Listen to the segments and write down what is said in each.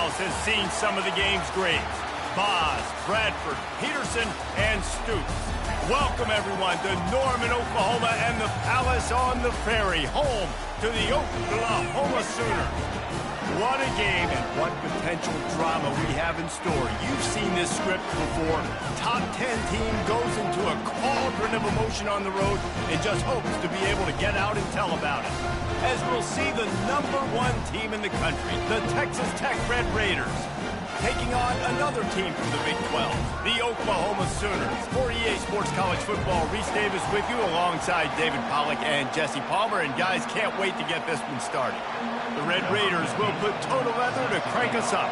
house has seen some of the game's greats. Boz, Bradford, Peterson, and Stoops. Welcome, everyone, to Norman, Oklahoma, and the Palace on the Ferry, home to the Oklahoma Sooners. What a game and what potential drama we have in store. You've seen this script before. Top 10 team goes into a cauldron of emotion on the road and just hopes to be able to get out and tell about it. As we'll see the #1 team in the country, the Texas Tech Red Raiders, taking on another team from the Big 12, the Oklahoma Sooners. For EA Sports College Football, Reese Davis with you alongside David Pollack and Jesse Palmer. And guys, can't wait to get this one started. The Red Raiders will put total leather to crank us up.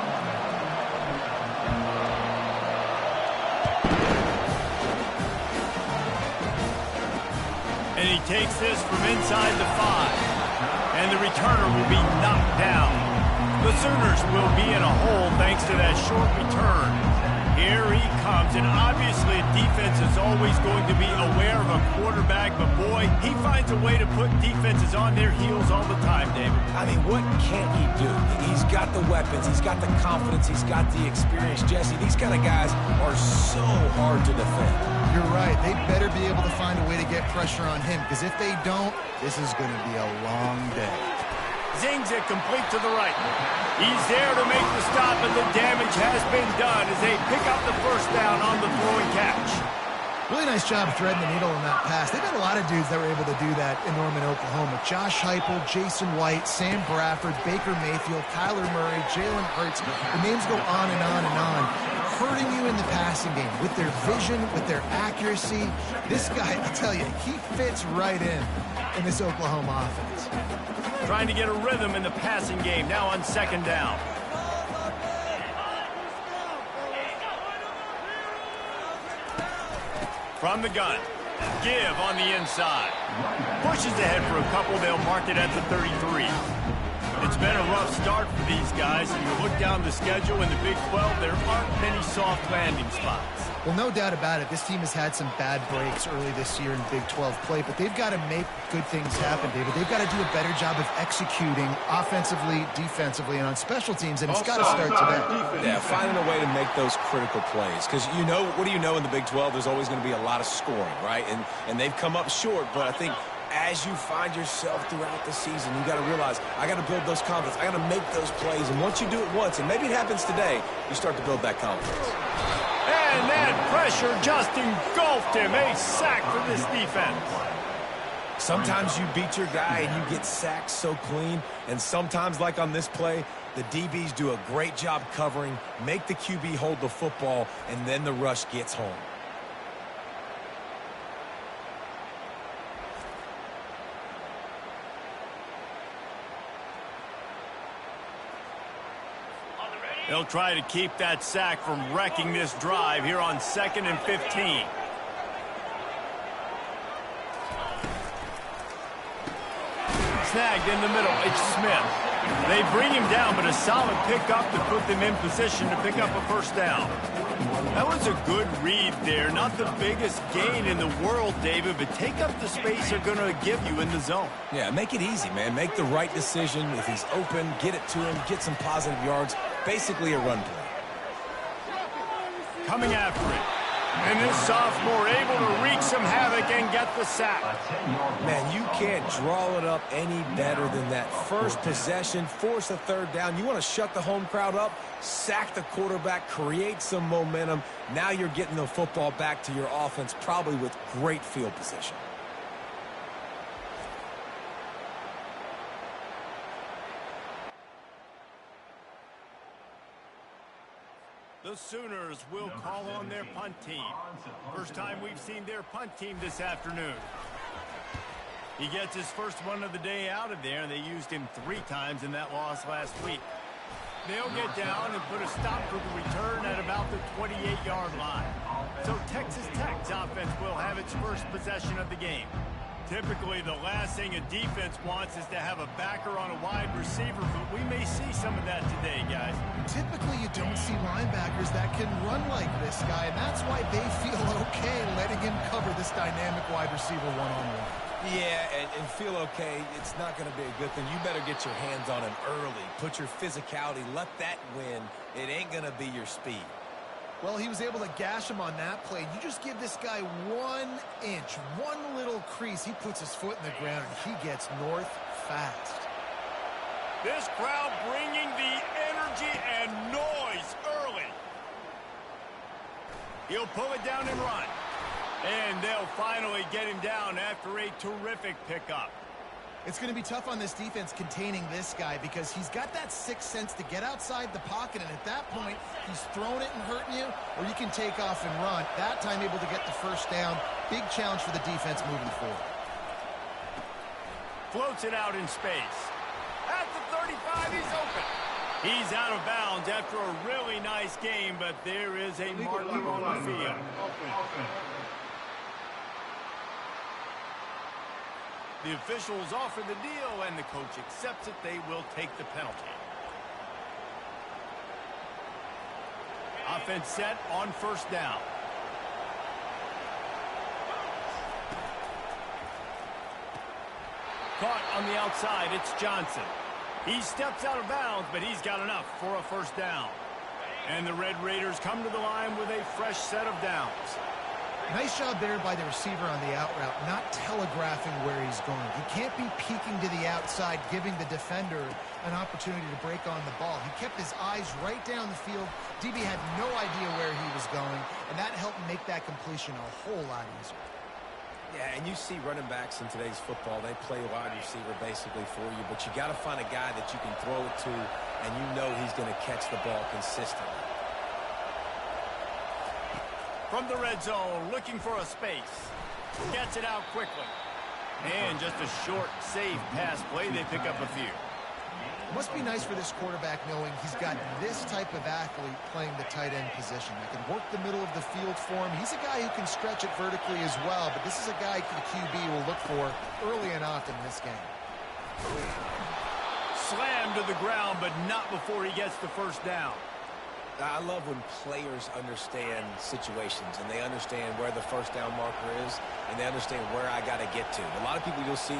And he takes this from inside the 5. And the returner will be knocked down. The Sooners will be in a hole thanks to that short return. Here he comes, and obviously defense is always going to be aware of a quarterback, but boy, he finds a way to put defenses on their heels all the time, David. I mean, what can't he do? He's got the weapons, he's got the confidence, he's got the experience. Jesse, these kind of guys are so hard to defend. You're right. They better be able to find a way to get pressure on him, because if they don't, this is going to be a long day. Zings it complete to the right. He's there to make the stop, and the damage has been done as they pick up the first down on the throwing catch. Really nice job threading the needle on that pass. They've got a lot of dudes that were able to do that in Norman, Oklahoma. Josh Heupel, Jason White, Sam Bradford, Baker Mayfield, Kyler Murray, Jalen Hurts. The names go on and on and on. Hurting you in the passing game with their vision, with their accuracy. This guy, I tell you, he fits right in this Oklahoma offense. Trying to get a rhythm in the passing game, now on second down. From the gun, give on the inside. Pushes ahead for a couple, they'll mark it at the 33. It's been a rough start for these guys, and you look down the schedule in the Big 12, there aren't many soft landing spots. Well, no doubt about it. This team has had some bad breaks early this year in Big 12 play, but they've got to make good things happen, David. They've got to do a better job of executing offensively, defensively, and on special teams, and it's got to start today. Yeah, finding a way to make those critical plays. Because, you know, what do you know in the Big 12? There's always going to be a lot of scoring, right? And they've come up short, but I think as you find yourself throughout the season, you got to realize, I got to build those confidence. I got to make those plays. And once you do it once, and maybe it happens today, you start to build that confidence. And that pressure just engulfed him. A sack for this defense. Sometimes you beat your guy and you get sacked so clean. And sometimes, like on this play, the DBs do a great job covering, make the QB hold the football, and then the rush gets home. They'll try to keep that sack from wrecking this drive here on 2nd and 15. Snagged in the middle. It's Smith. They bring him down, but a solid pickup to put them in position to pick up a first down. That was a good read there. Not the biggest gain in the world, David, but take up the space they're going to give you in the zone. Yeah, make it easy, man. Make the right decision. If he's open, get it to him, get some positive yards. Basically a run play. Coming after it. And this sophomore able to wreak some havoc and get the sack. Man, you can't draw it up any better than that. First possession, force a third down. You want to shut the home crowd up, sack the quarterback, create some momentum. Now you're getting the football back to your offense, probably with great field position. The Sooners will call on their punt team. First time we've seen their punt team this afternoon. He gets his first one of the day out of there, and they used him 3 times in that loss last week. They'll get down and put a stop to the return at about the 28-yard line. So Texas Tech's offense will have its first possession of the game. Typically, the last thing a defense wants is to have a backer on a wide receiver, but we may see some of that today, guys. Typically, you don't see linebackers that can run like this guy, and that's why they feel okay letting him cover this dynamic wide receiver one-on-one. Yeah, and feel okay. It's not going to be a good thing. You better get your hands on him early. Put your physicality. Let that win. It ain't going to be your speed. Well, he was able to gash him on that play. You just give this guy 1 inch, one little crease. He puts his foot in the ground, and he gets north fast. This crowd bringing the energy and noise early. He'll pull it down and run. And they'll finally get him down after a terrific pickup. It's going to be tough on this defense containing this guy because he's got that sixth sense to get outside the pocket, and at that point, he's throwing it and hurting you, or you can take off and run. That time able to get the first down. Big challenge for the defense moving forward. Floats it out in space. At the 35, he's open. He's out of bounds after a really nice game, but there is a marker on the field. The officials offer the deal, and the coach accepts it. They will take the penalty. Offense set on first down. Caught on the outside, it's Johnson. He steps out of bounds, but he's got enough for a first down. And the Red Raiders come to the line with a fresh set of downs. Nice job there by the receiver on the out route, not telegraphing where he's going. He can't be peeking to the outside, giving the defender an opportunity to break on the ball. He kept his eyes right down the field. DB had no idea where he was going, and that helped make that completion a whole lot easier. Yeah, and you see running backs in today's football, they play wide receiver basically for you, but you got to find a guy that you can throw it to, and you know he's going to catch the ball consistently. From the red zone, looking for a space. Gets it out quickly. And just a short, safe pass play. They pick up a few. It must be nice for this quarterback knowing he's got this type of athlete playing the tight end position. That can work the middle of the field for him. He's a guy who can stretch it vertically as well, but this is a guy the QB will look for early and often in this game. Slammed to the ground, but not before he gets the first down. I love when players understand situations and they understand where the first down marker is and they understand where I got to get to. A lot of people you'll see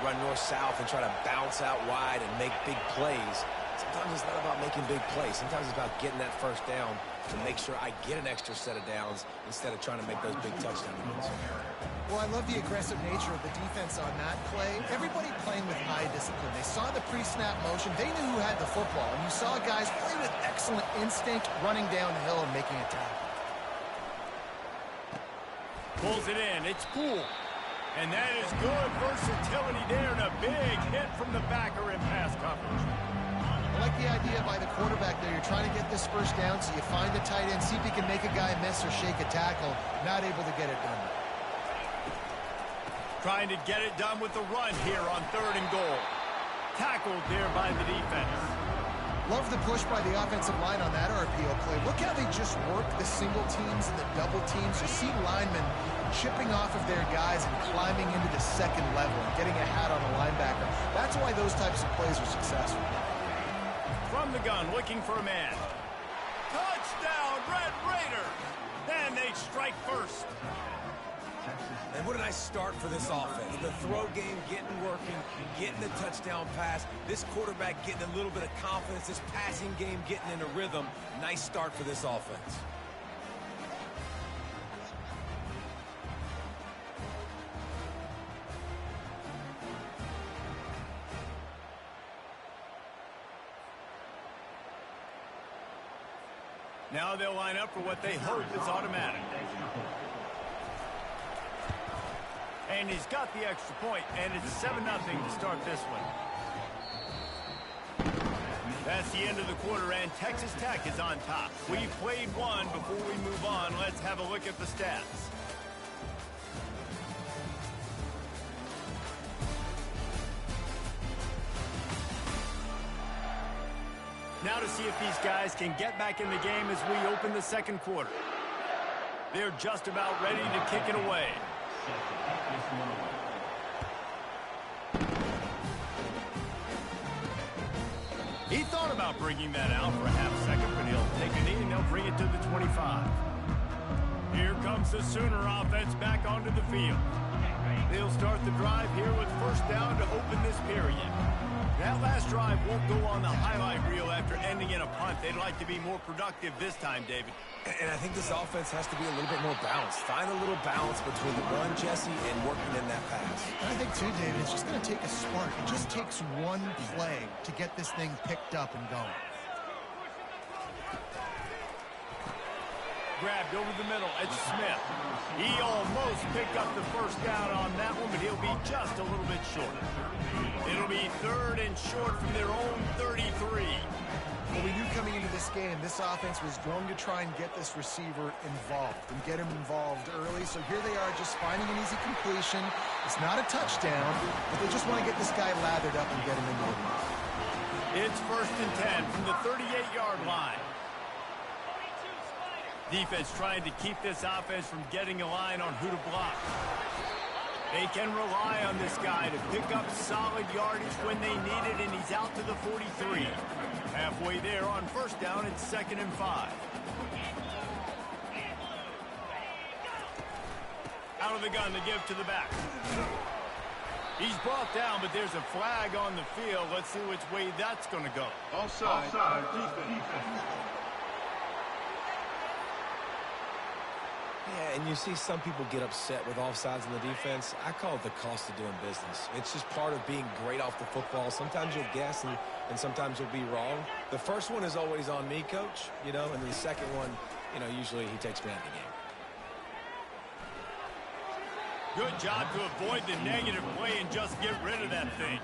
run north-south and try to bounce out wide and make big plays. Sometimes it's not about making big plays. Sometimes it's about getting that first down to make sure I get an extra set of downs instead of trying to make those big touchdown runs. Well, I love the aggressive nature of the defense on that play. Everybody playing with high discipline. They saw the pre-snap motion. They knew who had the football. And you saw guys play with excellent instinct, running downhill and making a tackle. Pulls it in. It's Poole. And that is good versatility there, and a big hit from the backer in pass coverage. I like the idea by the quarterback there. You're trying to get this first down, so you find the tight end, see if he can make a guy miss or shake a tackle. Not able to get it done. Trying to get it done with the run here on 3rd and goal. Tackled there by the defense. Love the push by the offensive line on that RPO play. Look how they just work the single teams and the double teams. You see linemen chipping off of their guys and climbing into the second level and getting a hat on a linebacker. That's why those types of plays are successful. From the gun, looking for a man. Touchdown, Red Raiders! And they strike first. And what a nice start for this offense. The throw game getting working, getting the touchdown pass. This quarterback getting a little bit of confidence. This passing game getting in a rhythm. Nice start for this offense. Now they'll line up for what they hope is automatic. And he's got the extra point, and it's 7-0 to start this one. That's the end of the quarter, and Texas Tech is on top. We've played one. Before we move on, let's have a look at the stats. Now to see if these guys can get back in the game as we open the second quarter. They're just about ready to kick it away. He thought about bringing that out for a half second, but he'll take a knee and they'll bring it to the 25. Here comes the Sooner offense back onto the field. They'll start the drive here with first down to open this period. That last drive won't go on the highlight reel after ending in a punt. They'd like to be more productive this time, David. And I think this offense has to be a little bit more balanced. Find a little balance between the run, Jesse, and working in that pass. And I think, too, David, it's just going to take a spark. It just takes one play to get this thing picked up and going. Grabbed over the middle. It's Smith. He almost picked up the first down on that one, but he'll be just a little bit short. It'll be 3rd and short from their own 33. Well, we knew coming into this game, this offense was going to try and get this receiver involved and get him involved early. So here they are just finding an easy completion. It's not a touchdown, but they just want to get this guy lathered up and get him into it. It's 1st and 10 from the 38-yard line. Defense trying to keep this offense from getting a line on who to block. They can rely on this guy to pick up solid yardage when they need it, and he's out to the 43. Halfway there on first down, it's 2nd and 5. Out of the gun to give to the back. He's brought down, but there's a flag on the field. Let's see which way that's going to go. Offside. Defense. Yeah, and you see some people get upset with offsides in the defense. I call it the cost of doing business. It's just part of being great off the football. Sometimes you'll guess and sometimes you'll be wrong. The first one is always on me, Coach, and then the second one, usually he takes me out of the game. Good job to avoid the negative play and just get rid of that thing.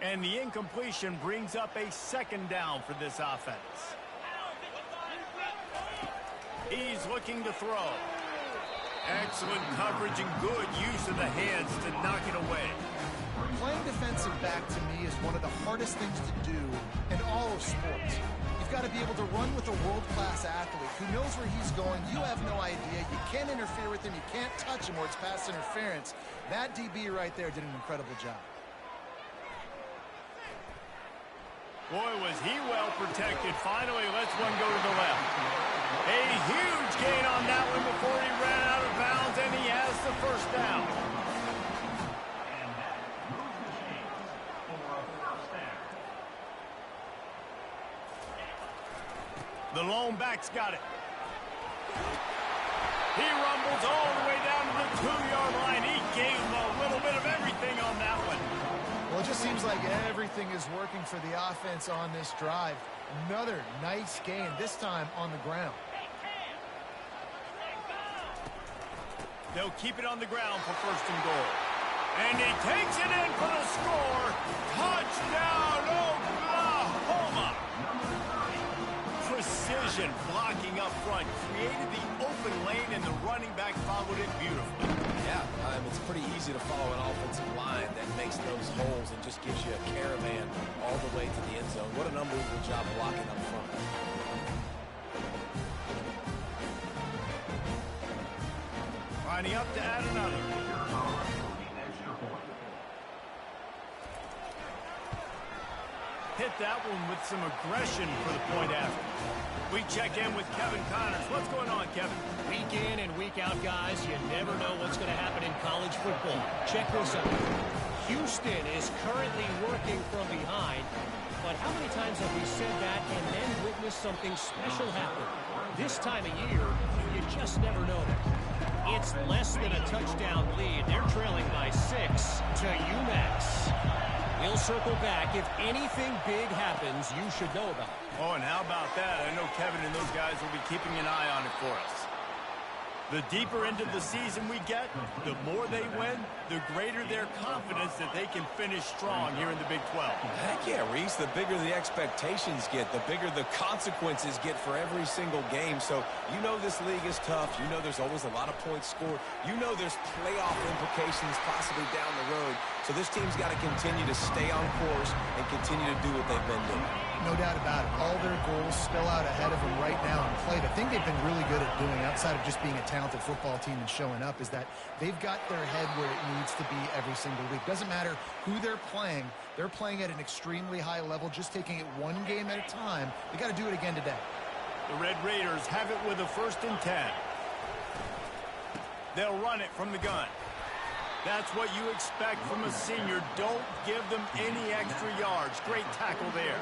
And the incompletion brings up a 2nd down for this offense. He's looking to throw. Excellent coverage and good use of the hands to knock it away. Playing defensive back, to me, is one of the hardest things to do in all of sports. You've got to be able to run with a world-class athlete who knows where he's going. You have no idea. You can't interfere with him. You can't touch him or it's pass interference. That DB right there did an incredible job. Boy, was he well protected. Finally, lets one go to the left. A huge gain on that one before he ran out of bounds, and he has the first down. The lone back's got it. He rumbles all the way down to the 2-yard line. He gave him a little bit of everything on that one. Well, it just seems like everything is working for the offense on this drive. Another nice game, this time on the ground. They'll keep it on the ground for 1st and goal. And he takes it in for the score. Touchdown, Oklahoma! Precision blocking up front. Created the open lane, and the running back followed it beautifully. Yeah, it's pretty easy to follow an offensive line that makes those holes and just gives you a caravan all the way to the end zone. What an unbelievable job blocking up front. Lining up to add another. Hit that one with some aggression for the point after. We check in with Kevin Connors. What's going on, Kevin? Week in and week out, guys, you never know what's going to happen in college football. Check this out. Houston is currently working from behind, but how many times have we said that and then witnessed something special happen? This time of year, you just never know. It's less than a touchdown lead. They're trailing by 6 to UMass. We'll circle back. If anything big happens, you should know about it. Oh, and how about that? I know Kevin and those guys will be keeping an eye on it for us. The deeper into the season we get, the more they win, the greater their confidence that they can finish strong here in the Big 12. Heck yeah, Reese. The bigger the expectations get, the bigger the consequences get for every single game. So you know this league is tough. You know there's always a lot of points scored. You know there's playoff implications possibly down the road. So this team's got to continue to stay on course and continue to do what they've been doing. No doubt about it. All their goals spill out ahead of them right now on play. The thing they've been really good at doing, outside of just being a talented football team and showing up, is that they've got their head where it needs to be every single week. Doesn't matter who they're playing at an extremely high level, just taking it one game at a time. They got to do it again today. The Red Raiders have it with a 1st and 10. They'll run it from the gun. That's what you expect from a senior. Don't give them any extra yards. Great tackle there.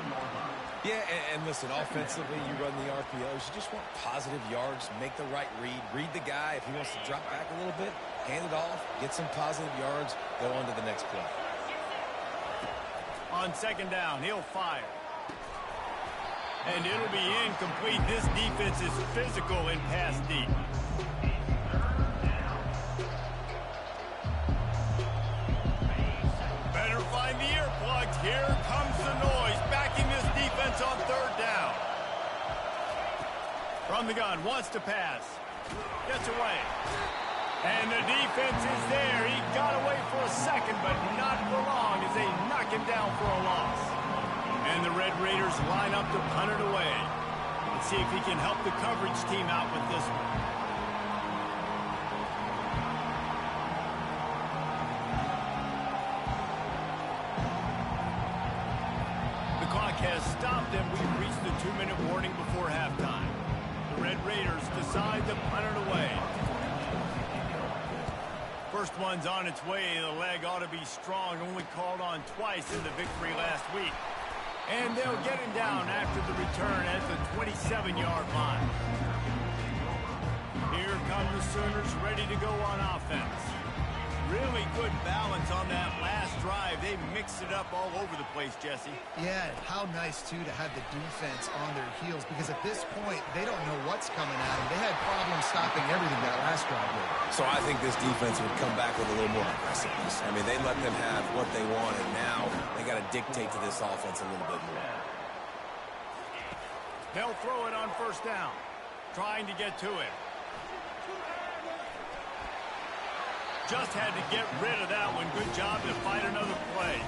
Yeah, and listen, offensively, you run the RPOs. You just want positive yards, make the right read. Read the guy. If he wants to drop back a little bit, hand it off, get some positive yards, go on to the next play. On 2nd down, he'll fire. And it'll be incomplete. This defense is physical in pass deep. Better find the earplugs. Here comes the noise, backing this defense on 3rd down. From the gun, wants to pass. Gets away. And the defense is there. He got away for a second, but not for long as they knock him down for a loss. And the Red Raiders line up to punt it away. Let's see if he can help the coverage team out with this one. The clock has stopped, and we've reached the 2-minute warning before halftime. The Red Raiders decide to punt it away. First one's on its way. The leg ought to be strong. Only called on twice in the victory last week. And they'll get him down after the return at the 27-yard line. Here come the Sooners ready to go on offense. Really good balance on that last drive. They mixed it up all over the place, Jesse. Yeah, and how nice, too, to have the defense on their heels, because at this point, they don't know what's coming at them. They had problems stopping everything that last drive. So I think this defense would come back with a little more aggressiveness. I mean, they let them have what they want, and now they got to dictate to this offense a little bit more. They'll throw it on 1st down, trying to get to it. Just had to get rid of that one. Good job to fight another play.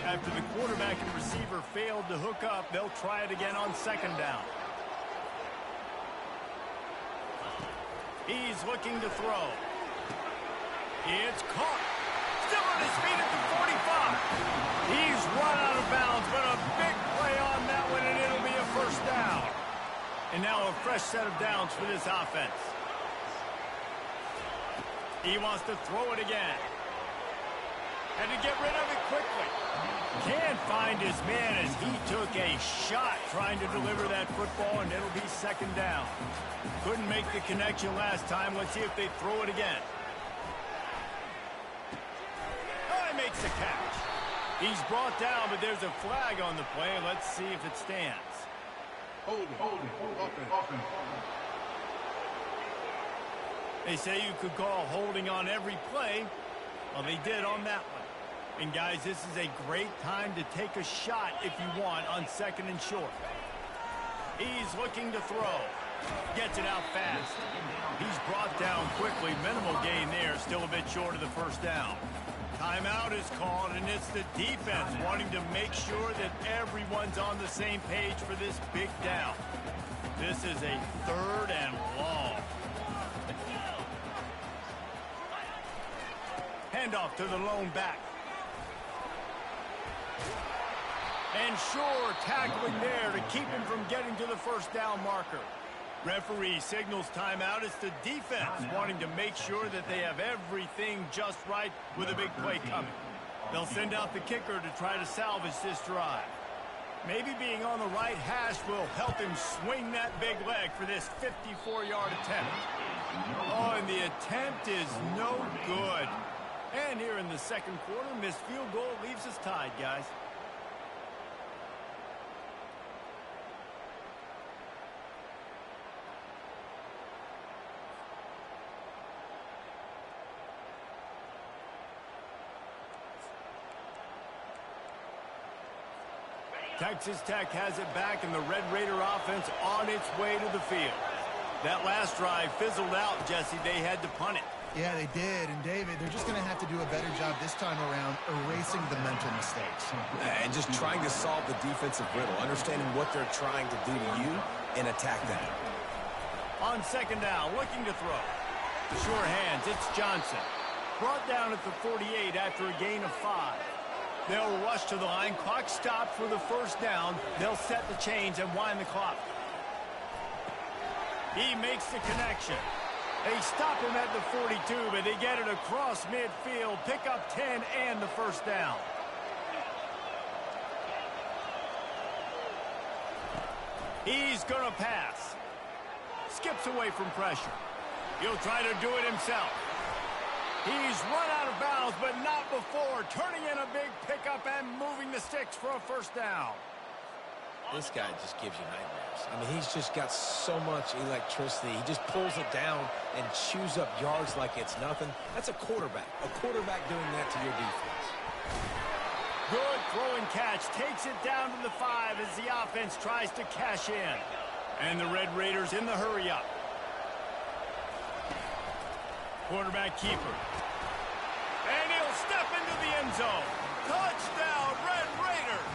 After the quarterback and receiver failed to hook up, they'll try it again on 2nd down. He's looking to throw. It's caught. Still on his feet at the 45. He's run out of bounds, but a big play on that one, and it'll be a 1st down. And now a fresh set of downs for this offense. He wants to throw it again. And to get rid of it quickly. Can't find his man as he took a shot trying to deliver that football, and it'll be 2nd down. Couldn't make the connection last time. Let's see if they throw it again. Oh, he makes the catch. He's brought down, but there's a flag on the play. Let's see if it stands. Hold it. They say you could call holding on every play. Well, they did on that one. And, guys, this is a great time to take a shot if you want on 2nd and short. He's looking to throw. Gets it out fast. He's brought down quickly. Minimal gain there. Still a bit short of the 1st down. Timeout is called, and it's the defense wanting to make sure that everyone's on the same page for this big down. This is a 3rd and long. Handoff to the lone back. And sure, tackling there to keep him from getting to the 1st down marker. Referee signals timeout. It's the defense wanting to make sure that they have everything just right with a big play coming. They'll send out the kicker to try to salvage this drive. Maybe being on the right hash will help him swing that big leg for this 54-yard attempt. Oh, and the attempt is no good. And here in the 2nd quarter, missed field goal leaves us tied, guys. Texas Tech has it back, and the Red Raider offense on its way to the field. That last drive fizzled out, Jesse. They had to punt it. Yeah, they did. And, David, they're just going to have to do a better job this time around erasing the mental mistakes. And just trying to solve the defensive riddle, understanding what they're trying to do to you and attack that. On second down, looking to throw. Sure hands, it's Johnson. Brought down at the 48 after a gain of 5. They'll rush to the line. Clock stopped for the first down. They'll set the chains and wind the clock. He makes the connection. They stop him at the 42, but they get it across midfield. Pick up 10 and the first down. He's going to pass. Skips away from pressure. He'll try to do it himself. He's run out of bounds, but not before. Turning in a big pickup and moving the sticks for a first down. This guy just gives you nightmares. I mean, he's just got so much electricity. He just pulls it down and chews up yards like it's nothing. That's a quarterback. A quarterback doing that to your defense. Good throwing catch. Takes it down to the 5 as the offense tries to cash in. And the Red Raiders in the hurry-up. Quarterback keeper. And he'll step into the end zone. Touchdown, Red Raiders!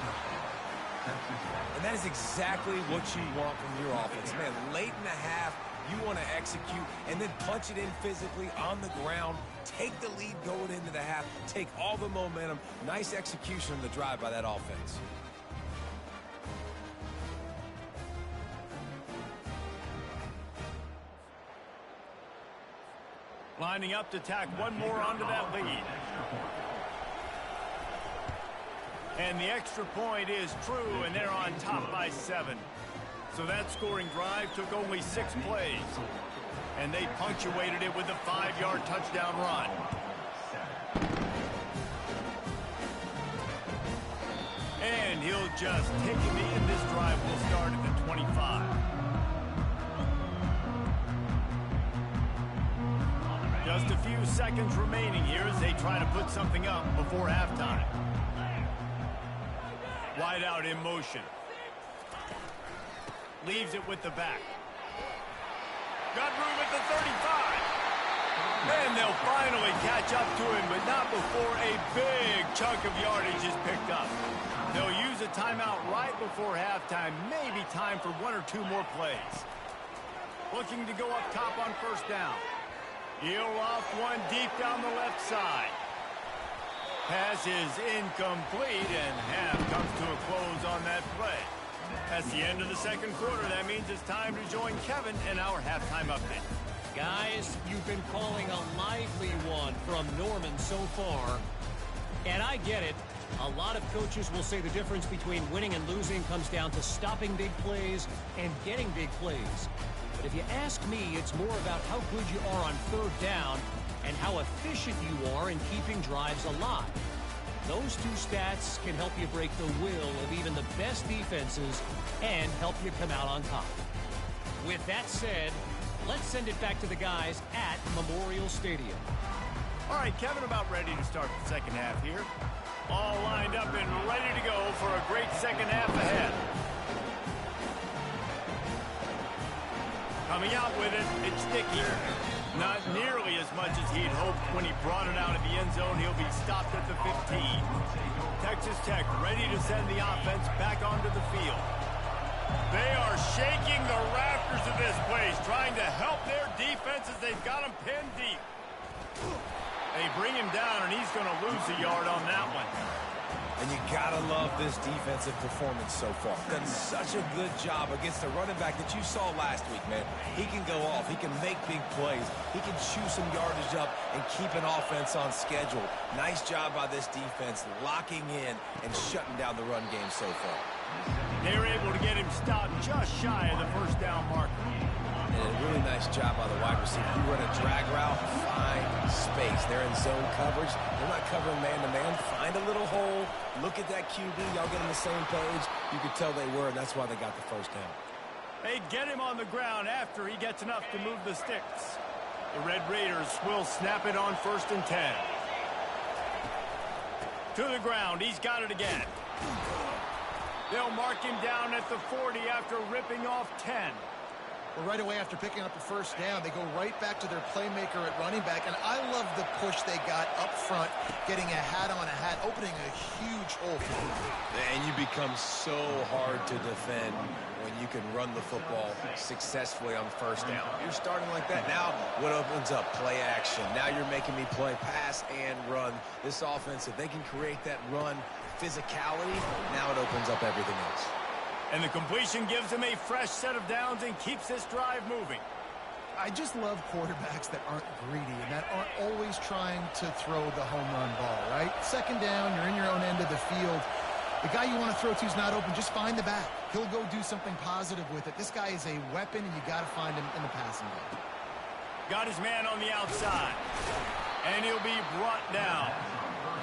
And that is exactly what you want from your offense. Man, late in the half, you want to execute and then punch it in physically on the ground. Take the lead going into the half. Take all the momentum. Nice execution on the drive by that offense. Lining up to tack one more onto that lead. And the extra point is true, and they're on top by 7. So that scoring drive took only 6 plays. And they punctuated it with a 5-yard touchdown run. And he'll just take it in. This drive will start at the 25. Just a few seconds remaining here as they try to put something up before halftime. Wide out in motion. Leaves it with the back. Got room at the 35. And they'll finally catch up to him, but not before a big chunk of yardage is picked up. They'll use a timeout right before halftime. Maybe time for 1 or 2 more plays. Looking to go up top on first down. He'll off one deep down the left side. Pass is incomplete, and half comes to a close on that play. That's the end of the second quarter. That means it's time to join Kevin in our halftime update. Guys, you've been calling a lively one from Norman so far. And I get it. A lot of coaches will say the difference between winning and losing comes down to stopping big plays and getting big plays. But if you ask me, it's more about how good you are on third down and how efficient you are in keeping drives alive. Those 2 stats can help you break the will of even the best defenses and help you come out on top. With that said, let's send it back to the guys at Memorial Stadium. All right, Kevin, about ready to start the second half here. All lined up and ready to go for a great second half ahead. Coming out with it, it's Dickey. Not nearly as much as he'd hoped when he brought it out of the end zone. He'll be stopped at the 15. Texas Tech ready to send the offense back onto the field. They are shaking the rafters of this place, trying to help their defense as they've got him pinned deep. They bring him down, and he's going to lose a yard on that one. And you gotta love this defensive performance so far. Done such a good job against the running back that you saw last week, man. He can go off. He can make big plays. He can chew some yardage up and keep an offense on schedule. Nice job by this defense locking in and shutting down the run game so far. They were able to get him stopped just shy of the first down marker. And a really nice job by the wide receiver. You run a drag route, find space. They're in zone coverage. They're not covering man-to-man. Find a little hole. Look at that QB. Y'all get on the same page. You could tell they were, and that's why they got the first down. They get him on the ground after he gets enough to move the sticks. The Red Raiders will snap it on 1st and 10. To the ground. He's got it again. They'll mark him down at the 40 after ripping off 10. Well, right away after picking up the first down, they go right back to their playmaker at running back. And I love the push they got up front, getting a hat on a hat, opening a huge hole for them. And you become so hard to defend when you can run the football successfully on first down. You're starting like that. Now what opens up? Play action. Now you're making me play pass and run. This offense, if they can create that run physicality, now it opens up everything else. And the completion gives him a fresh set of downs and keeps this drive moving. I just love quarterbacks that aren't greedy and that aren't always trying to throw the home run ball, right? Second down, you're in your own end of the field. The guy you want to throw to is not open. Just find the back. He'll go do something positive with it. This guy is a weapon, and you got to find him in the passing game. Got his man on the outside, and he'll be brought down.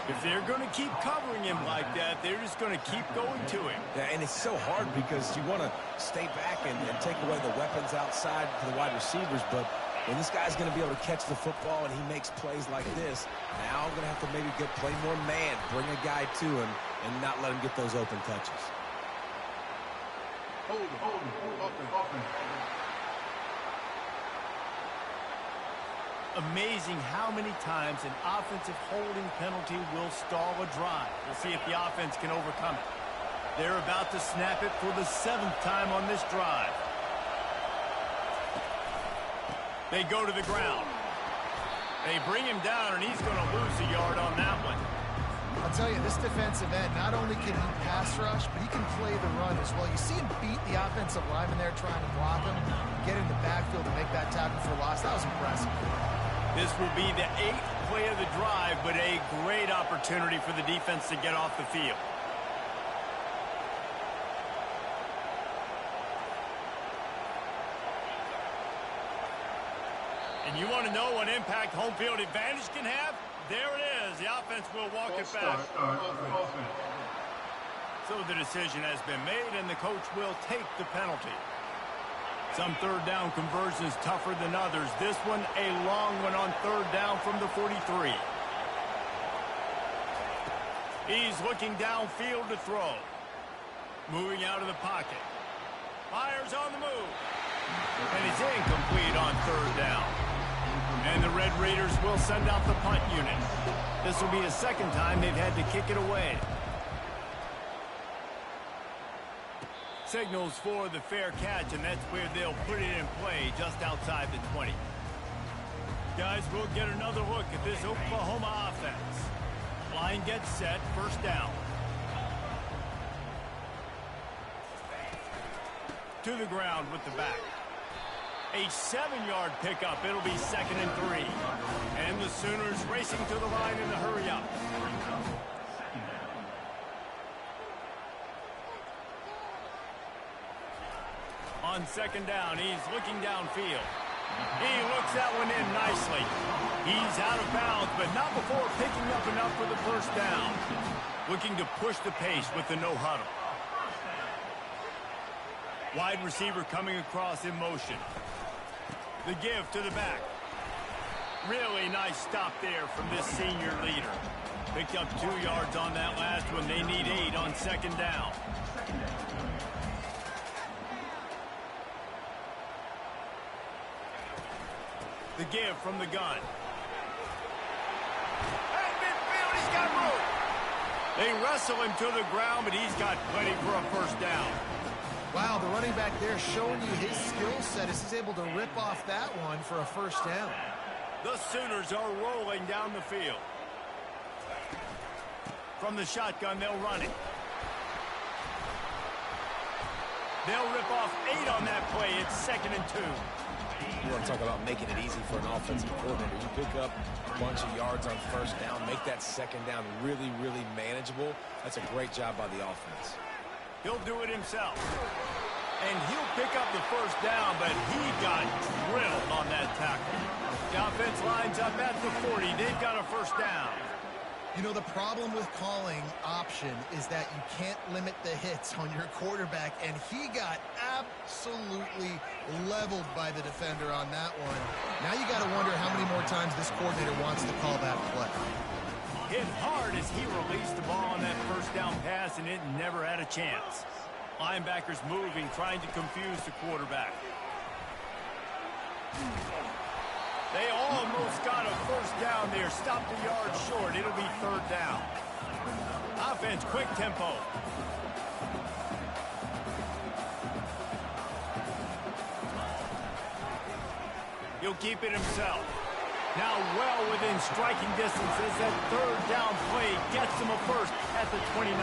If they're going to keep covering him like that, they're just going to keep going to him. Yeah, and it's so hard because you want to stay back and take away the weapons outside to the wide receivers, but when this guy's going to be able to catch the football and he makes plays like this, now I'm going to have to maybe play more man, bring a guy to him, and not let him get those open touches. Hold it, open. Amazing how many times an offensive holding penalty will stall a drive. We'll see if the offense can overcome it. They're about to snap it for the 7th time on this drive. They go to the ground. They bring him down, and he's going to lose a yard on that one. I'll tell you, this defensive end, not only can he pass rush, but he can play the run as well. You see him beat the offensive lineman there trying to block him, get in the backfield to make that tackle for loss. That was impressive. This will be the 8th play of the drive, but a great opportunity for the defense to get off the field. And you want to know what impact home field advantage can have? There it is. The offense will walk it back. So the decision has been made, and the coach will take the penalty. Some third down conversions tougher than others. This one, a long one on third down from the 43. He's looking downfield to throw. Moving out of the pocket. Fires on the move. And it's incomplete on third down. And the Red Raiders will send out the punt unit. This will be the 2nd time they've had to kick it away. Signals for the fair catch, and that's where they'll put it in play just outside the 20. Guys, we'll get another look at this Oklahoma offense. Line gets set, first down. To the ground with the back. A 7-yard pickup. It'll be 2nd and 3. And the Sooners racing to the line in the hurry-up. On 2nd down, he's looking downfield. He looks that one in nicely. He's out of bounds, but not before picking up enough for the first down. Looking to push the pace with the no-huddle. Wide receiver coming across in motion. The give to the back. Really nice stop there from this senior leader. Picked up 2 yards on that last one. They need 8 on 2nd down. The give from the gun. At midfield, he's got room. They wrestle him to the ground, but he's got plenty for a first down. Wow, the running back there showing you his skill set as he's able to rip off that one for a first down. The Sooners are rolling down the field. From the shotgun, they'll run it. They'll rip off 8 on that play. It's 2nd and 2. You want to talk about making it easy for an offensive coordinator. You pick up a bunch of yards on first down, make that 2nd down really, really manageable. That's a great job by the offense. He'll do it himself. And he'll pick up the first down, but he got drilled on that tackle. The offense lines up at the 40. They've got a first down. You know, the problem with calling option is that you can't limit the hits on your quarterback, and he got absolutely leveled by the defender on that one. Now you got to wonder how many more times this coordinator wants to call that play. Hit hard as he released the ball on that first down pass, and it never had a chance. Linebackers moving, trying to confuse the quarterback. They almost got a first down there. Stopped a yard short. It'll be third down. Offense, quick tempo. He'll keep it himself. Now well within striking distance as that third down play gets him a first at the 29.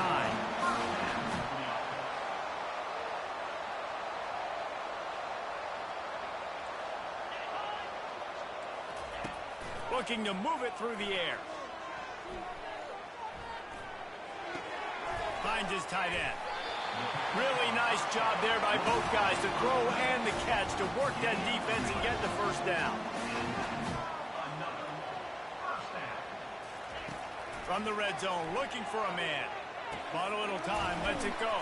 Looking to move it through the air. Finds his tight end. Really nice job there by both guys to throw and the catch to work that defense and get the first down. From the red zone, looking for a man. Bought a little time, lets it go.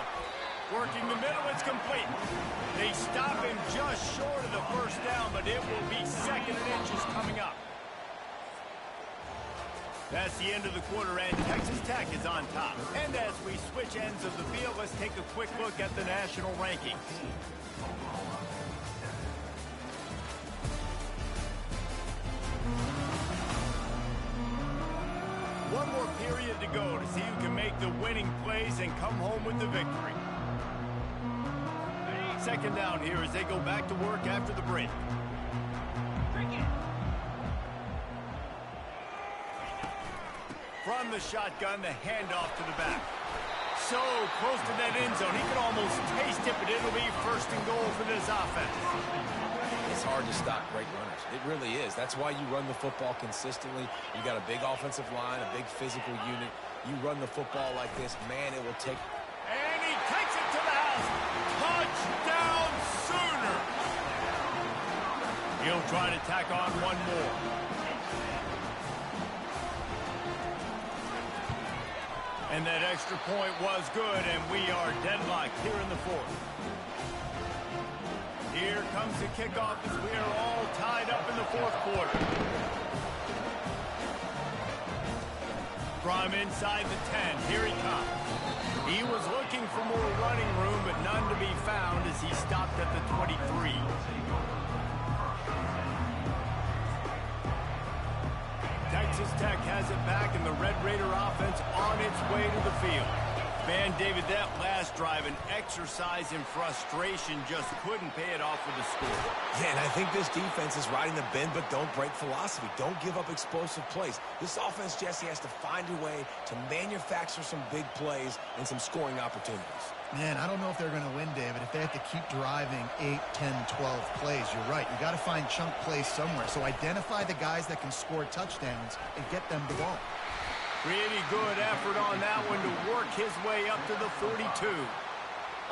Working the middle, it's complete. They stop him just short of the first down, but it will be second and inches coming up. That's the end of the quarter, and Texas Tech is on top. And as we switch ends of the field, let's take a quick look at the national rankings. One more period to go to see who can make the winning plays and come home with the victory. Second down here as they go back to work after the break. From the shotgun, the handoff to the back. So close to that end zone, he could almost taste it, but it'll be first and goal for this offense. It's hard to stop great runners. It really is. That's why you run the football consistently. You got a big offensive line, a big physical unit. You run the football like this, man, it will take... And he takes it to the house. Touchdown Sooner. He'll try to tack on one more. And that extra point was good, and we are deadlocked here in the fourth. Here comes the kickoff as we are all tied up in the fourth quarter. From inside the 10, here he comes. He was looking for more running room, but none to be found as he stopped at the 23. Texas Tech has it back, and the Red Raider offense on its way to the field. Man, David, that last drive, an exercise in frustration, just couldn't pay it off with a score. Yeah, and I think this defense is riding the bend, but don't break philosophy. Don't give up explosive plays. This offense, Jesse, has to find a way to manufacture some big plays and some scoring opportunities. Man, I don't know if they're going to win, David, if they have to keep driving 8, 10, 12 plays. You're right. You got to find chunk plays somewhere. So identify the guys that can score touchdowns and get them the ball. Pretty good effort on that one to work his way up to the 42.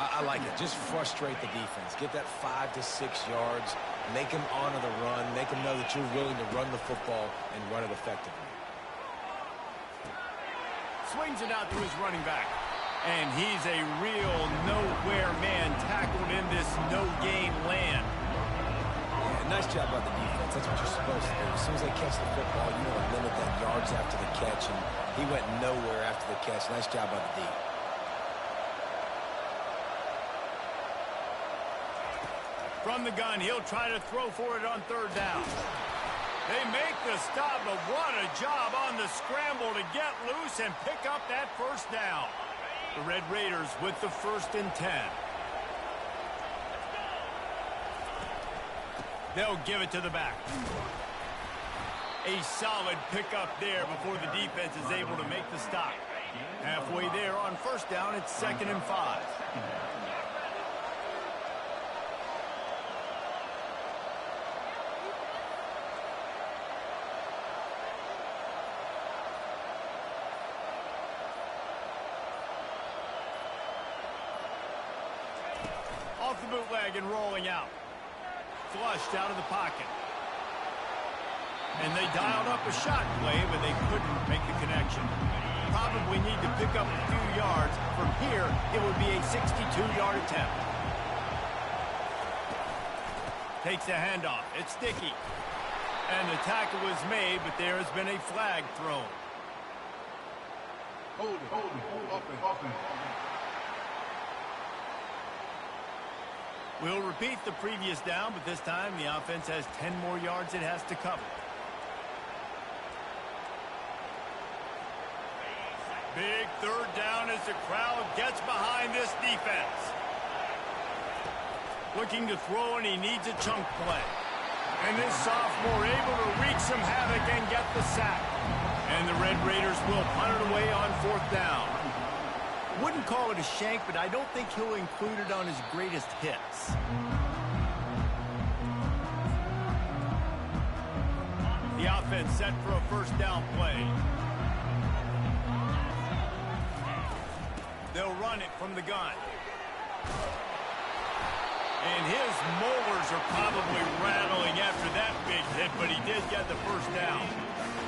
I like it. Just frustrate the defense. Get that 5 to 6 yards. Make them honor the run. Make them know that you're willing to run the football and run it effectively. Swings it out to his running back. And he's a real nowhere man tackled in this no-gain land. Yeah, nice job by the defense. That's what you're supposed to do. As soon as they catch the football, you want to limit that yards after the catch, and he went nowhere after the catch. Nice job by the D. From the gun, he'll try to throw for it on third down. They make the stop, but what a job on the scramble to get loose and pick up that first down. The Red Raiders with the 1st and 10. They'll give it to the back. A solid pickup there before the defense is able to make the stop. Halfway there on first down, it's 2nd and 5. Off the bootleg and rolling out. Flushed out of the pocket. And they dialed up a shot play, but they couldn't make the connection. Probably need to pick up a few yards. From here, it would be a 62-yard attempt. Takes the handoff. It's sticky. And the tackle was made, but there has been a flag thrown. Hold it. We'll repeat the previous down, but this time the offense has 10 more yards it has to cover. Big third down as the crowd gets behind this defense. Looking to throw, and he needs a chunk play. And this sophomore able to wreak some havoc and get the sack. And the Red Raiders will punt it away on fourth down. Wouldn't call it a shank, but I don't think he'll include it on his greatest hits. The offense set for a first down play. They'll run it from the gun. And his molars are probably rattling after that big hit, but he did get the first down.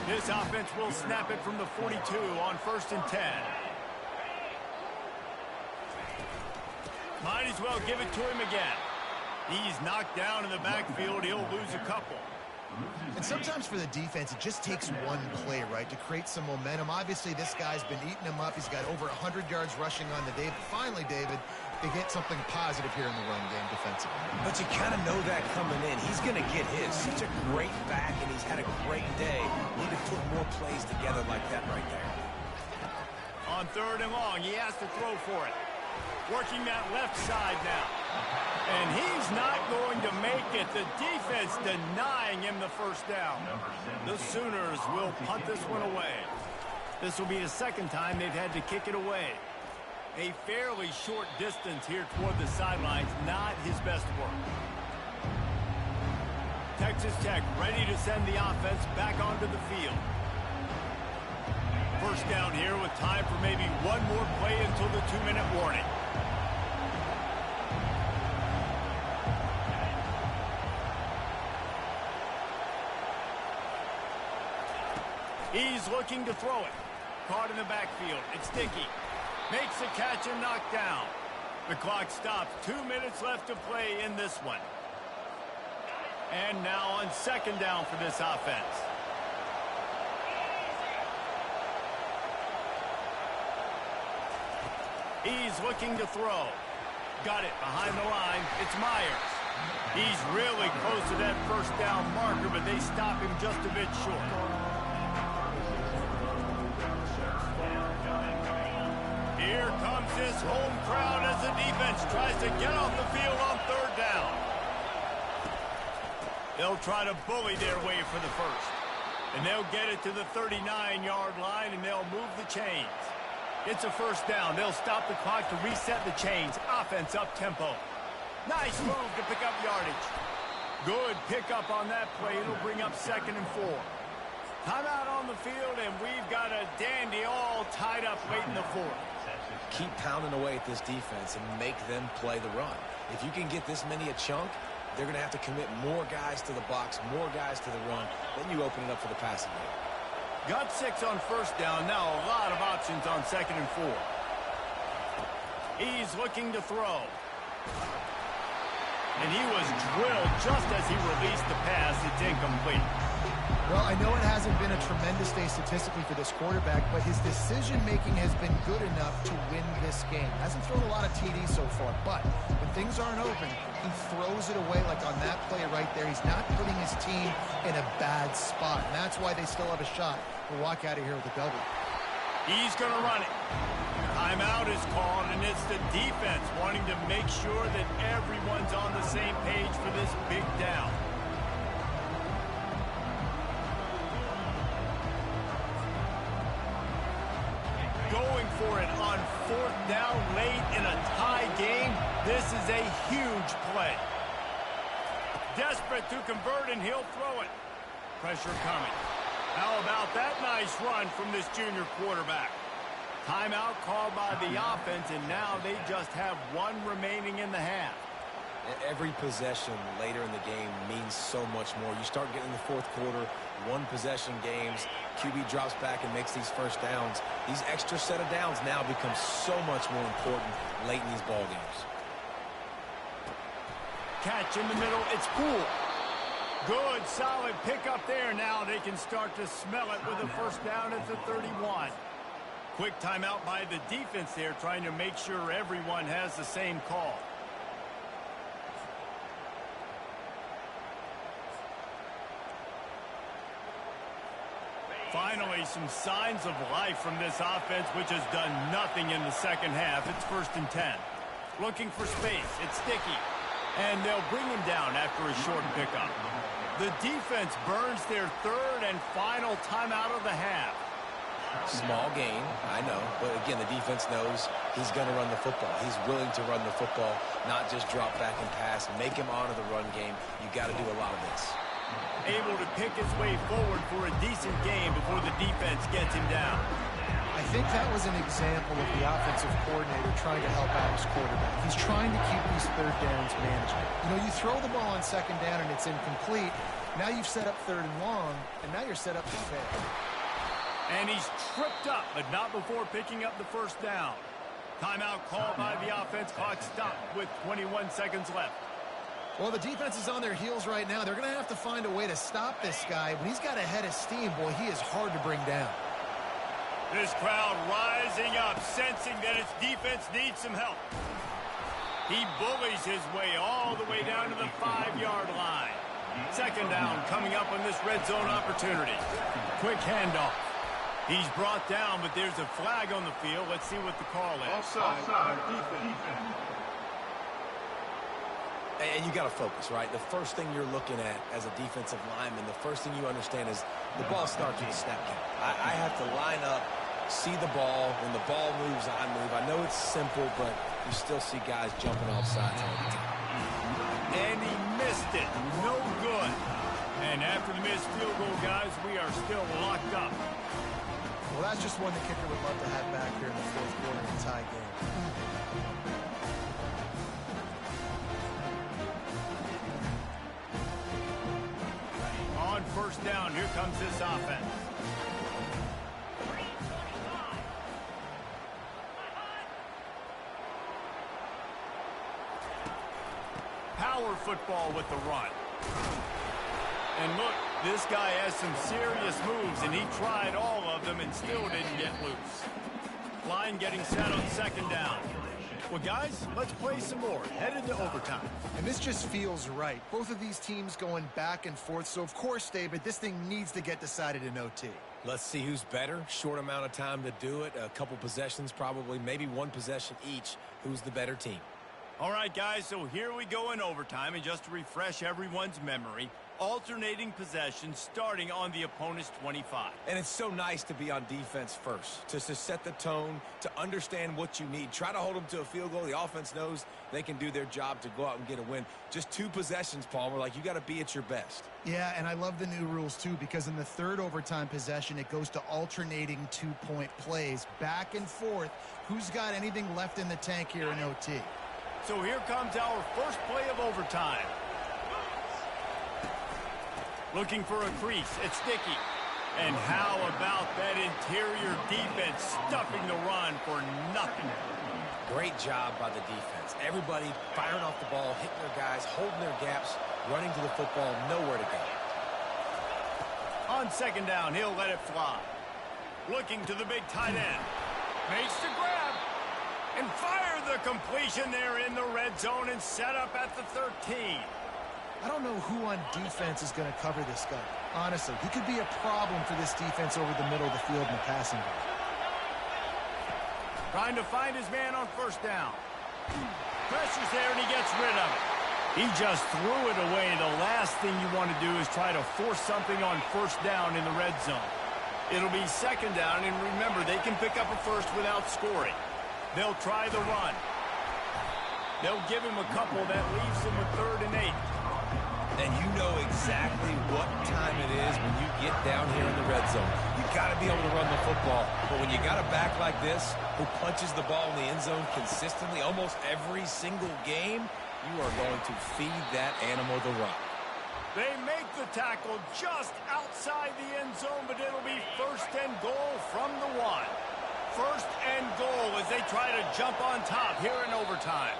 This offense will snap it from the 42 on 1st and 10. Might as well give it to him again. He's knocked down in the backfield. He'll lose a couple. And sometimes for the defense, it just takes one play, right, to create some momentum. Obviously, this guy's been eating him up. He's got over 100 yards rushing on the day. Finally, David, they get something positive here in the run game defensively. But you kind of know that coming in. He's going to get his. Such a great back, and he's had a great day. Need to put more plays together like that right there. On 3rd and long, he has to throw for it. Working that left side now. And he's not going to make it. The defense denying him the first down. The Sooners will punt this one away. This will be the second time they've had to kick it away. A fairly short distance here toward the sidelines. Not his best work. Texas Tech ready to send the offense back onto the field. First down here with time for maybe one more play until the 2-minute warning. He's looking to throw it. Caught in the backfield. It's Dickey. Makes the catch and knocked down. The clock stops. 2 minutes left to play in this one. And now on 2nd down for this offense. He's looking to throw. Got it behind the line. It's Myers. He's really close to that first down marker, but they stop him just a bit short. Here comes this home crowd as the defense tries to get off the field on 3rd down. They'll try to bully their way for the first. And they'll get it to the 39-yard line, and they'll move the chains. It's a first down. They'll stop the clock to reset the chains. Offense up tempo. Nice move to pick up yardage. Good pickup on that play. It'll bring up 2nd and 4. Timeout on the field, and we've got a dandy all tied up late in the 4th. Keep pounding away at this defense and make them play the run. If you can get this many a chunk, they're going to have to commit more guys to the box, more guys to the run. Then you open it up for the passing game. Got 6 on first down. Now a lot of options on 2nd and 4. He's looking to throw. And he was drilled just as he released the pass. It's incomplete. Well, I know it hasn't been a tremendous day statistically for this quarterback, but his decision-making has been good enough to win this game. Hasn't thrown a lot of TDs so far, but when things aren't open, he throws it away like on that play right there. He's not putting his team in a bad spot, and that's why they still have a shot to walk out of here with a W. He's going to run it. Timeout is called, and it's the defense wanting to make sure that everyone's on the same page for this big down. Going for it on 4th down late in a tie game. This is a huge play. Desperate to convert, and he'll throw it. Pressure coming. How about that nice run from this junior quarterback? Timeout called by the offense, and now they just have 1 remaining in the half. Every possession later in the game means so much more. You start getting in the 4th quarter, 1-possession games, QB drops back and makes these first downs. These extra set of downs now become so much more important late in these ball games. Catch in the middle, it's Poole. Good, solid pickup there. Now they can start to smell it with a first down at the 31. Quick timeout by the defense there, trying to make sure everyone has the same call. Finally, some signs of life from this offense, which has done nothing in the second half. It's 1st and 10. Looking for space. It's Sticky. And they'll bring him down after a short pickup. The defense burns their 3rd and final timeout of the half. Small gain, I know. But again, the defense knows he's going to run the football. He's willing to run the football, not just drop back and pass. Make him honor the run game. You got to do a lot of this. Able to pick his way forward for a decent game before the defense gets him down. I think that was an example of the offensive coordinator trying to help out his quarterback. He's trying to keep these 3rd downs manageable. You know, you throw the ball on 2nd down and it's incomplete. Now you've set up 3rd and long, and now you're set up to fail. And he's tripped up, but not before picking up the 1st down. Timeout called by the offense. Clock stopped with 21 seconds left. Well, the defense is on their heels right now. They're going to have to find a way to stop this guy. When he's got a head of steam, boy, he is hard to bring down. This crowd rising up, sensing that its defense needs some help. He bullies his way all the way down to the 5-yard line. 2nd down coming up on this red zone opportunity. Quick handoff. He's brought down, but there's a flag on the field. Let's see what the call is. Offside. Defense. And you got to focus, right? The first thing you're looking at as a defensive lineman, the first thing you understand is the ball starts with a snap count. I have to line up, see the ball. When the ball moves, I move. I know it's simple, but you still see guys jumping off sides all the time. And he missed it. No good. And after the missed field goal, guys, we are still locked up. Well, that's just one the kicker would love to have back here in the 4th quarter and tie game. On 1st down, here comes this offense. Power football with the run. And look, this guy has some serious moves, and he tried all of them and still didn't get loose. Line getting set on 2nd down. Well, guys, let's play some more. Headed to overtime. And this just feels right. Both of these teams going back and forth. So, of course, David, this thing needs to get decided in OT. Let's see who's better. Short amount of time to do it. A couple possessions probably. Maybe one possession each. Who's the better team? All right, guys, so here we go in overtime. And just to refresh everyone's memory, alternating possessions starting on the opponent's 25. And it's so nice to be on defense first, to set the tone, to understand what you need. Try to hold them to a field goal. The offense knows they can do their job to go out and get a win. Just 2 possessions, Palmer. Like, you got to be at your best. Yeah, and I love the new rules, too, because in the 3rd overtime possession, it goes to alternating 2-point plays, back and forth. Who's got anything left in the tank here in OT? So here comes our first play of overtime. Looking for a crease. It's Sticky. And how about that interior defense stuffing the run for nothing? Great job by the defense. Everybody firing off the ball, hitting their guys, holding their gaps, running to the football, nowhere to go. On 2nd down, he'll let it fly. Looking to the big tight end. Makes the grab. And fire the completion there in the red zone and set up at the 13. I don't know who on defense is going to cover this guy. Honestly, he could be a problem for this defense over the middle of the field in the passing game. Trying to find his man on 1st down. Pressure's there and he gets rid of it. He just threw it away. The last thing you want to do is try to force something on 1st down in the red zone. It'll be 2nd down, and remember, they can pick up a 1st without scoring. They'll try the run. They'll give him a couple. That leaves him with 3rd and 8. And you know exactly what time it is when you get down here in the red zone. You got to be able to run the football. But when you got a back like this who punches the ball in the end zone consistently almost every single game, you are going to feed that animal the rock. They make the tackle just outside the end zone, but it'll be 1st and goal from the 1. 1st and goal as they try to jump on top here in overtime.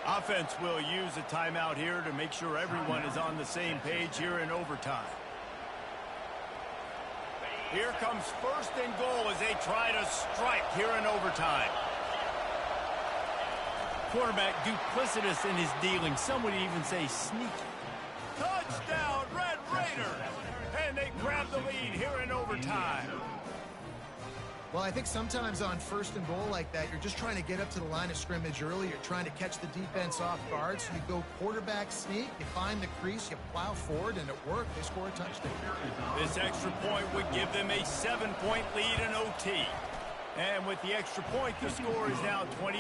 Offense will use a timeout here to make sure everyone is on the same page here in overtime. Here comes 1st and goal as they try to strike here in overtime. Quarterback duplicitous in his dealing. Some would even say sneaky. Touchdown, Red Raiders! And and they grab the lead here in overtime. Well, I think sometimes on 1st and goal like that, you're just trying to get up to the line of scrimmage early. You're trying to catch the defense off guard. So you go quarterback sneak, you find the crease, you plow forward, and it worked. They score a touchdown. This extra point would give them a 7-point lead in OT. And with the extra point, the score is now 21-14.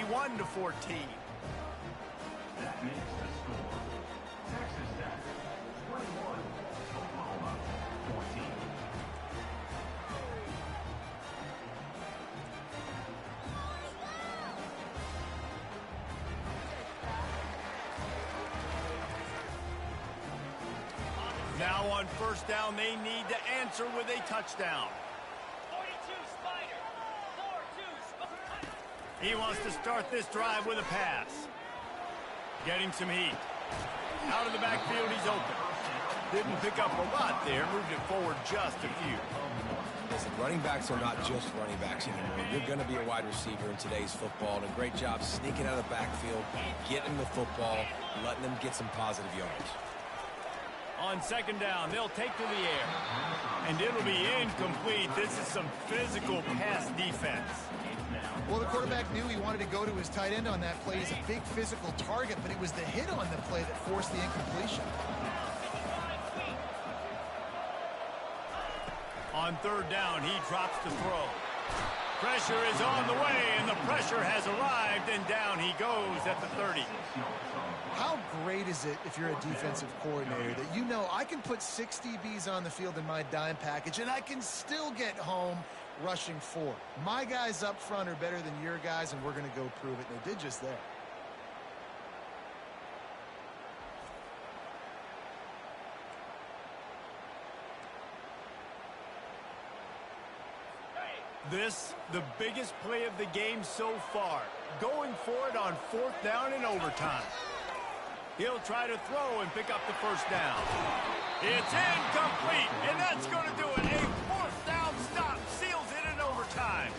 That makes the score. Texas Tech 21, Oklahoma 14. Now on 1st down, they need to answer with a touchdown. 42 Spider. 4-2 Spider. He wants to start this drive with a pass. Getting some heat. Out of the backfield, he's open. Didn't pick up a lot there, moved it forward just a few. Listen, running backs are not just running backs anymore. You're going to be a wide receiver in today's football, and a great job sneaking out of the backfield, getting the football, letting them get some positive yards. On 2nd down, they'll take to the air. And it'll be incomplete. This is some physical pass defense. Well, the quarterback knew he wanted to go to his tight end on that play. He's a big physical target, but it was the hit on the play that forced the incompletion. On 3rd down, he drops to throw. Pressure is on the way, and the pressure has arrived, and down he goes at the 30. How great is it if you're a defensive coordinator that you know I can put 6 DBs on the field in my dime package and I can still get home rushing 4. My guys up front are better than your guys, and we're going to go prove it. And they did just that. This, the biggest play of the game so far. Going for it on 4th down in overtime. He'll try to throw and pick up the 1st down. It's incomplete, and that's going to do it. A 4th down stop seals it in overtime.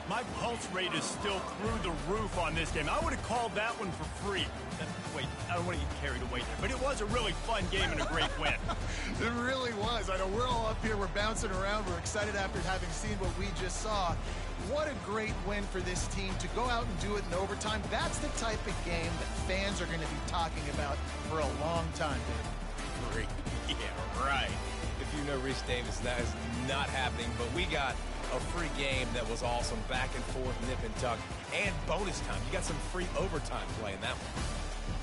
My pulse rate is still through the roof on this game. I would have called that one for free. Wait, I don't want to get carried away there, but it was a really fun game and a great win. It really was. I know we're all up here, we're bouncing around, we're excited after having seen what we just saw. What a great win for this team to go out and do it in overtime. That's the type of game that fans are going to be talking about for a long time, Dave. Great. Yeah, right. If you know Reese Davis, that is not happening, but we got a free game that was awesome. Back and forth, nip and tuck, and bonus time. You got some free overtime play in that one.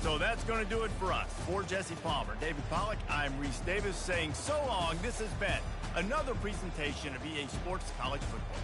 So that's going to do it for us. For Jesse Palmer, David Pollack, I'm Reese Davis saying so long. This has been another presentation of EA Sports College Football.